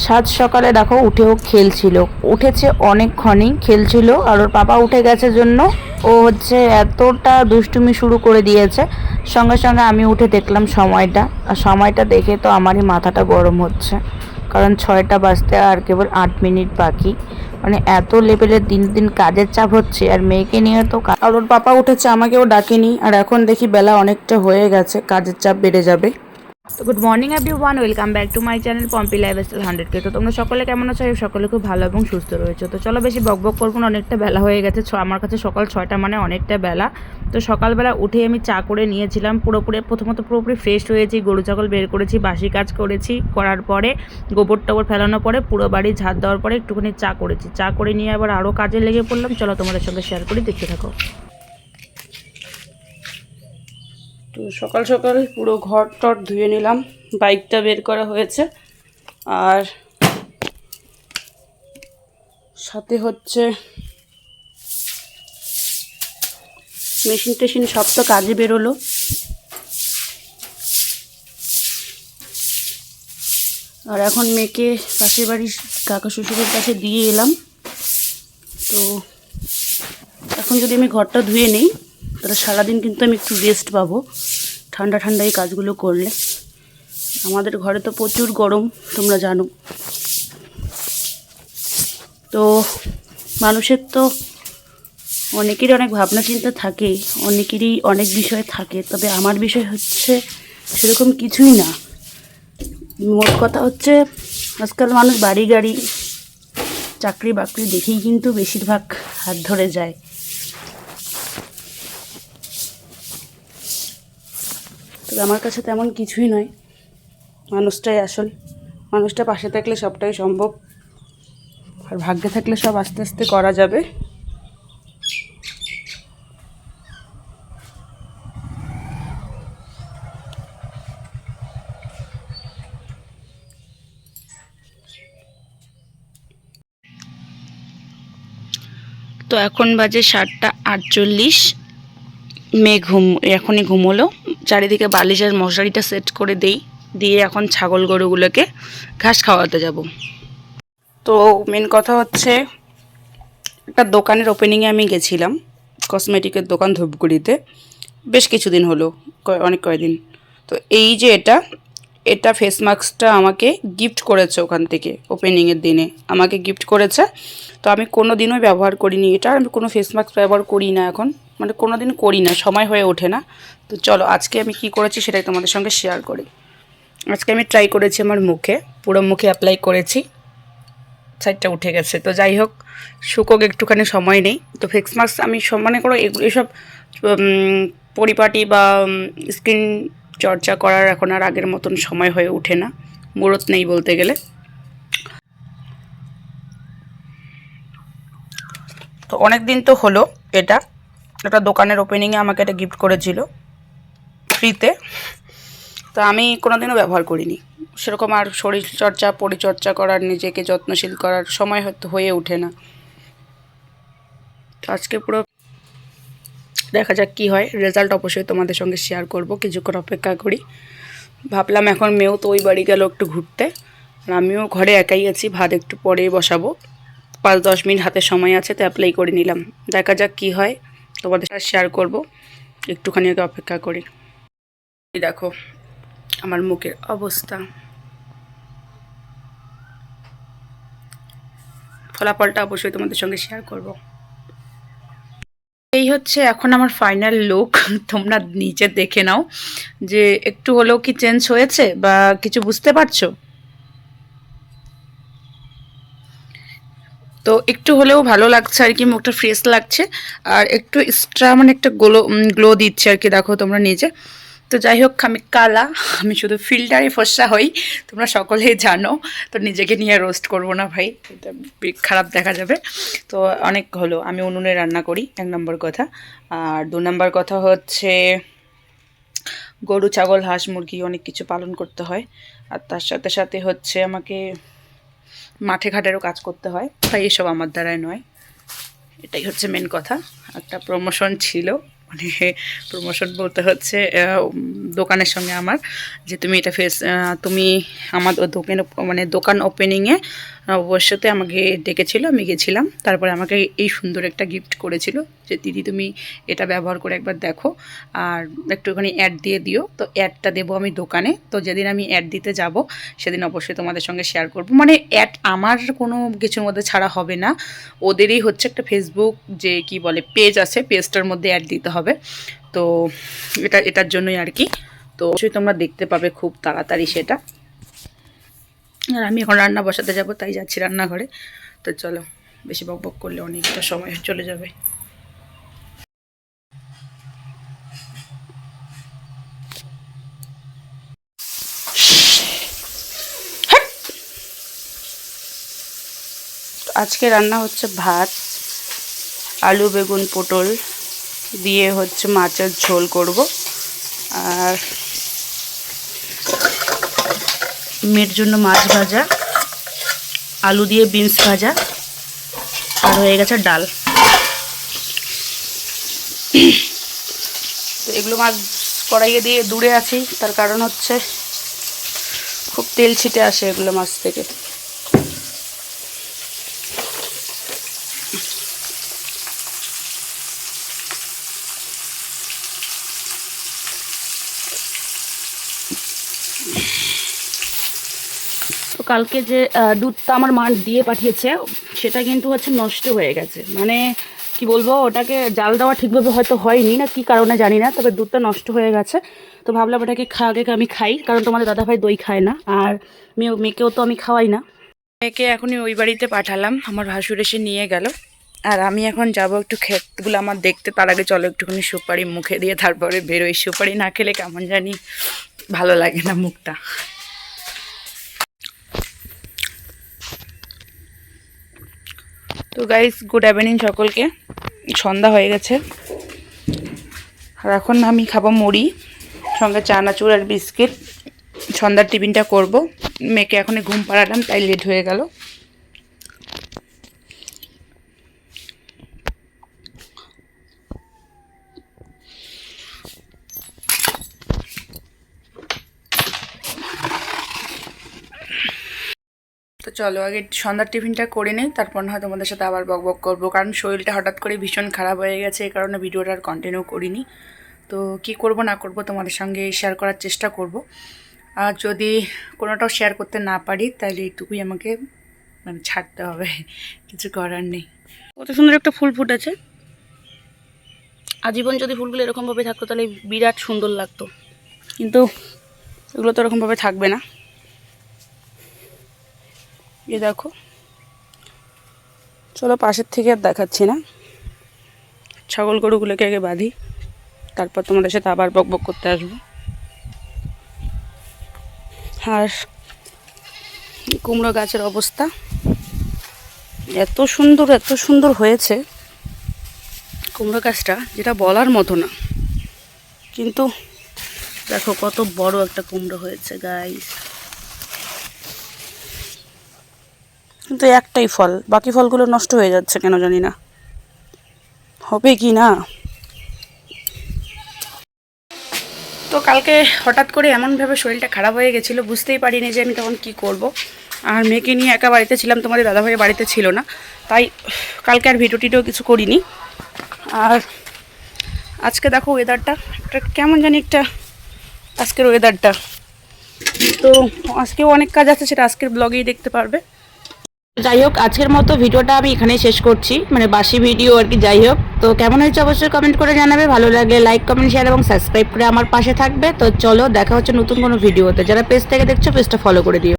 সাত সকালে দেখো উঠেও খেলছিল, উঠেছে অনেকক্ষণই খেলছিল। আর ওর পাপা উঠে গেছে জন্য ও হচ্ছে এতটা দুষ্টুমি শুরু করে দিয়েছে। সঙ্গে সঙ্গে আমি উঠে দেখলাম সময়টা, আর সময়টা দেখে তো আমারই মাথাটা গরম হচ্ছে, কারণ 6টা বাজতে আর কেবল 8 মিনিট বাকি। মানে এত লেভেলের দিন দিন কাজের চাপ হচ্ছে, আর মেয়েকে নিয়ে তো আর ওর পাপা উঠেছে, আমাকেও ডাকেনি। আর এখন দেখি বেলা অনেকটা হয়ে গেছে, কাজের চাপ বেড়ে যাবে। তো good morning everyone, welcome back to my channel Pompi lifestyle 100K। তো তোমরা সকলে কেমন আছো? সকলে খুব ভালো এবং সুস্থ রয়েছে। তো চলো বেশি বকবক করবো না, অনেকটা বেলা হয়ে গেছে। আমার কাছে সকাল 6টা মানে অনেকটা বেলা। তো সকালবেলা উঠে আমি চা করে নিয়েছিলাম, পুরোপুরি ফ্রেশ হয়েছি, গরু ছাগল বের করেছি, বাসি কাজ করেছি, করার পরে গোবর টোবর ফেলানোর পরে পুরো বাড়ি ঝাড় দেওয়ার পরে একটুখানি চা করেছি। চা করে নিয়ে আবার আরও কাজে লেগে পড়লাম। চলো তোমাদের সঙ্গে শেয়ার করি, দেখতে থাকো। তো সকাল সকাল পুরো ঘর টর ধুয়ে নিলাম, বাইকটা বের করা হয়েছে, আর সাথে হচ্ছে মেশিন টেশিন সব তো কাজে বেরোলো। আর এখন মেয়েকে পাশের বাড়ির কাকা শ্বশুরের কাছে দিয়ে এলাম। তো এখন যদি আমি ঘরটা ধুয়ে নিই তাহলে সারাদিন কিন্তু আমি একটু রেস্ট পাবো, ঠান্ডা ঠান্ডা এই কাজগুলো করলে। আমাদের ঘরে তো প্রচুর গরম, তোমরা জানো। তো মানুষের তো অনেকেরই অনেক ভাবনা চিন্তা থাকে, অনেকেরই অনেক বিষয় থাকে, তবে আমার বিষয় হচ্ছে সেরকম কিছুই না। মোট কথা হচ্ছে আজকাল মানুষ বাড়ি গাড়ি চাকরি বাকরি দেখেই কিন্তু বেশিরভাগ হাত ধরে যায়। তবে আমার কাছে তেমন কিছুই নয়, মানুষটাই আসল। মানুষটা পাশে থাকলে সবটাই সম্ভব, আর ভাগ্যে থাকলে সব আস্তে আস্তে করা যাবে। তো এখন বাজে 7টা 48। মেয়ে এখনই ঘুমোলো। চারিদিকে বালিশ আর মশারিটা সেট করে দিয়ে এখন ছাগল গরুগুলোকে ঘাস খাওয়াতে যাব। তো মেন কথা হচ্ছে একটা দোকানের ওপেনিংয়ে আমি গেছিলাম, কসমেটিকের দোকান ধূপগুড়িতে, বেশ কিছুদিন হলো, অনেক কয়েকদিন। তো এই যে এটা ফেস মাস্কটা আমাকে গিফট করেছে ওখান থেকে, ওপেনিংয়ের দিনে আমাকে গিফট করেছে। তো আমি কোনো দিনও ব্যবহার করিনি এটা, আমি কোনো ফেস মাস্ক ব্যবহার করি না এখন, মানে কোনো দিন করি না, সময় হয়ে ওঠে না। তো চলো আজকে আমি কি করেছি সেটাই তোমাদের সঙ্গে শেয়ার করি। আজকে আমি ট্রাই করেছি আমার মুখে, পুরো মুখে অ্যাপ্লাই করেছি, সাইডটা উঠে গেছে। তো যাই হোক, শুকোক, একটুখানি সময় নেই। তো ফেস মাস্ক আমি মনে করো এসব পরিপাটি বা স্কিন চর্চা করার এখন আর আগের মতন সময় হয়ে ওঠে না, মুরত নেই বলতে গেলে। তো অনেক দিন তো হলো, এটা একটা দোকানের ওপেনিংয়ে আমাকে এটা গিফট করেছিল ফ্রিতে। তো আমি কোনোদিনও ব্যবহার করিনি সেরকম, আর শরীরচর্চা পরিচর্চা করার, নিজেকে যত্নশীল করার সময় হয়তো হয়ে ওঠে না। তো আজকে পুরো দেখা যাক কী হয়, রেজাল্ট অবশ্যই তোমাদের সঙ্গে শেয়ার করব, কিছুক্ষণ অপেক্ষা করি। ভাবলাম এখন মেয়েও তো ওই বাড়ি গেল একটু ঘুরতে, আর আমিও ঘরে একাই আছি, ভাত একটু পরেই বসাবো, 5-10 মিনিট হাতে সময় আছে, তো অ্যাপ্লাই করে নিলাম। দেখা যাক কী হয়, তোমাদের সাথে শেয়ার করব, একটুখানি আগে অপেক্ষা করি। দেখো আমার মুখের অবস্থা, ফলাফলটা অবশ্যই তোমাদের সঙ্গে শেয়ার করব। এই হচ্ছে এখন আমার ফাইনাল লুক, তোমরা নিচে দেখে নাও যে একটু হলেও কি চেঞ্জ হয়েছে বা কিছু বুঝতে পারছো। তো একটু হলেও ভালো লাগছে আর কি, মুখটা ফ্রেশ লাগছে, আর একটু এক্সট্রা মানে একটা গ্লো দিচ্ছে আর কি, দেখো তোমরা নিজে। তো যাই হোক, আমি কালা, আমি শুধু ফিল্টারে ফর্সা হই, তোমরা সকলেই জানো। তো নিজেকে নিয়ে রোস্ট করবো না ভাই, এটা খারাপ দেখা যাবে। তো অনেক হলো, আমি উনুনে রান্না করি, 1 নম্বর কথা। আর 2 নম্বর কথা হচ্ছে গরু ছাগল হাঁস মুরগি অনেক কিছু পালন করতে হয়, আর তার সাথে সাথে হচ্ছে আমাকে মাঠে ঘাটেরও কাজ করতে হয়, তাই এসব আমার দ্বারাই নয়। এটাই হচ্ছে মেন কথা। একটা প্রমোশন ছিল মানে প্রমোশন বলতে হচ্ছে দোকানের সঙ্গে আমার, যে তুমি এটা তুমি আমার দোকান মানে দোকান ওপেনিংয়ে অবশ্যই আমাকে ডেকেছিল, আমি গেছিলাম। তারপরে আমাকে এই সুন্দর একটা গিফট করেছিল যে দিদি তুমি এটা ব্যবহার করে একবার দেখো আর একটুখানি অ্যাড দিয়ে দিও। তো অ্যাডটা দেবো আমি দোকানে, তো যেদিন আমি অ্যাড দিতে যাব সেদিন অবশ্যই তোমাদের সঙ্গে শেয়ার করব। মানে অ্যাড আমার কোনো কিছুর মধ্যে ছাড়া হবে না, ওদেরই হচ্ছে একটা ফেসবুক যে কি বলে পেজ আছে, পেজটার মধ্যে অ্যাড দিতে হবে। তো এটার জন্যই আর কি। তো অবশ্যই তোমরা দেখতে পাবে খুব তাড়াতাড়ি সেটা। আর আমি এখন রান্না বসাতে যাব, তাই যাচ্ছি রান্নাঘরে। তো চলো, বেশি বকবক করলে অনেকটা সময় চলে যাবে। আজকে রান্না হচ্ছে ভাত, আলু বেগুন পটল দিয়ে হচ্ছে মাছের ঝোল করব, আর মেয়ের জন্য মাছ ভাজা, আলু দিয়ে বিনস ভাজা, আর হয়ে গেছে ডাল। তো এগুলো মাছ কড়াইয়ে দিয়ে দূরে আছি, তার কারণ হচ্ছে খুব তেল ছিটে আসে এগুলো মাছ থেকে। তো কালকে যে দুধটা আমার মা দিয়ে পাঠিয়েছে সেটা কিন্তু হচ্ছে নষ্ট হয়ে গেছে, মানে কি বলবো, ওটাকে জাল দেওয়া ঠিকভাবে হয়তো হয়নি, না কি কারণে জানি না, তবে দুধটা নষ্ট হয়ে গেছে। তো ভাবলাম ওটাকে আগে আমি খাই, কারণ তোমাদের দাদাভাই দই খায় না, আর মেয়েকেও তো আমি খাওয়াই না। মেয়েকে এখনই ওই বাড়িতে পাঠালাম, আমার ভাসুর এসে নিয়ে গেল। আর আমি এখন যাব একটু ক্ষেতগুলো আমার দেখতে, তার আগে চলো একটুখানি সুপারি মুখে দিয়ে তারপরে বেরোই। সুপারি না খেলে কেমন জানি ভালো লাগে না মুখটা। তো গাইস, গুড ইভিনিং সকলকে। সন্ধ্যা হয়ে গেছে, আর এখন আমি খাবো মুড়ি, সঙ্গে চানাচুর আর বিস্কিট। সন্ধ্যার টিফিনটা করব। মেয়েকে এখনই ঘুম পাড়ালাম, তাই লেট হয়ে গেল। তো চলো আগে সন্ধ্যার টিফিনটা করে নেই, তারপর হয় তোমাদের সাথে আবার বকবক করবো, কারণ শরীরটা হঠাৎ করে ভীষণ খারাপ হয়ে গেছে, এই কারণে ভিডিওটা আর কন্টিনিউ করিনি। তো কি করব না করব তোমাদের সঙ্গে শেয়ার করার চেষ্টা করব, আর যদি কোনোটাও শেয়ার করতে না পারি তাহলে এইটুকুই আমাকে মানে ছাড়তে হবে, কিছু করার নেই। কত সুন্দর একটা ফুল ফুটেছে, আজীবন যদি ফুলগুলো এরকমভাবে থাকতো তাহলে বিরাট সুন্দর লাগতো, কিন্তু এগুলো তো এরকমভাবে থাকবে না। এ দেখো, চলো পাশের থেকে আর দেখাচ্ছি না, ছাগল গরুগুলোকে আগে বাঁধি, তারপর তোমাদের সাথে আবার বকবক করতে আসবো। আর কুমড়ো গাছের অবস্থা এত সুন্দর হয়েছে কুমড়ো গাছটা, যেটা বলার মতো না। কিন্তু দেখো কত বড় একটা কুমড়ো হয়েছে গাইস, কিন্তু একটাই ফল, বাকি ফলগুলো নষ্ট হয়ে যাচ্ছে কেন জানি না, হবে কি না। তো কালকে হঠাৎ করে এমনভাবে শরীরটা খারাপ হয়ে গেছিলো, বুঝতেই পারিনি যে আমি তখন কি করব। আর মেয়েকে নিয়ে একা বাড়িতে ছিলাম, তোমাদের দাদাভাই বাড়িতে ছিল না, তাই কালকে আর ভিডিও কিছু করিনি। আর আজকে দেখো ওয়েদারটা কেমন জানি একটা, আজকের ওয়েদারটা। তো আজকেও অনেক কাজ আছে, সেটা আজকের ব্লগেই দেখতে পারবে। যাই হোক, আজকের মতো ভিডিওটা আমি এখানেই শেষ করছি, মানে বাসি ভিডিও আর কি। যাই হোক, তো কেমন হয়েছে অবশ্যই কমেন্ট করে জানাবে, ভালো লাগলে লাইক কমেন্ট শেয়ার এবং সাবস্ক্রাইব করে আমার পাশে থাকবে। তো চলো দেখা হচ্ছে নতুন কোনো ভিডিওতে, যারা পেজ থেকে দেখছো পেজটা ফলো করে দিও।